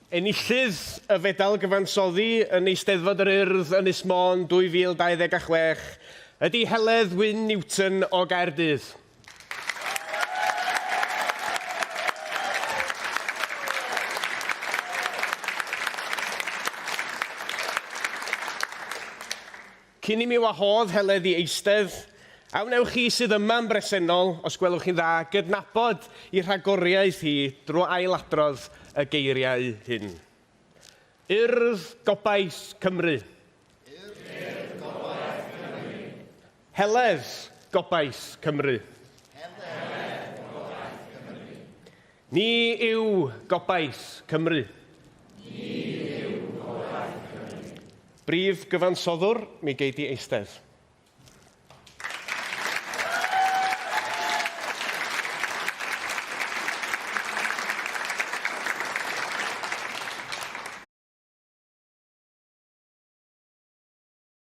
Enillydd y Fedal Gyfansoddi yn Eisteddfod yr Urdd Ynys Môn 2026 ydy Heledd Wynn Newton o Gaerdydd. Cyn i mi wahodd Heledd i eistedd, awnewch chi sydd yma'n bresennol, os gwelwch chi'n dda, gydnabod i rhagoriaeth hi drwy ailadrodd y geiriau hyn. Urdd Gobaith Cymru. Urdd Gobaith Cymru. Heledd Gobaith Cymru. Heledd Gobaith Cymru. Ni yw Gobaith Cymru. Ni yw Gobaith Cymru. Brif gyfansoddwr, mi gei di eistedd.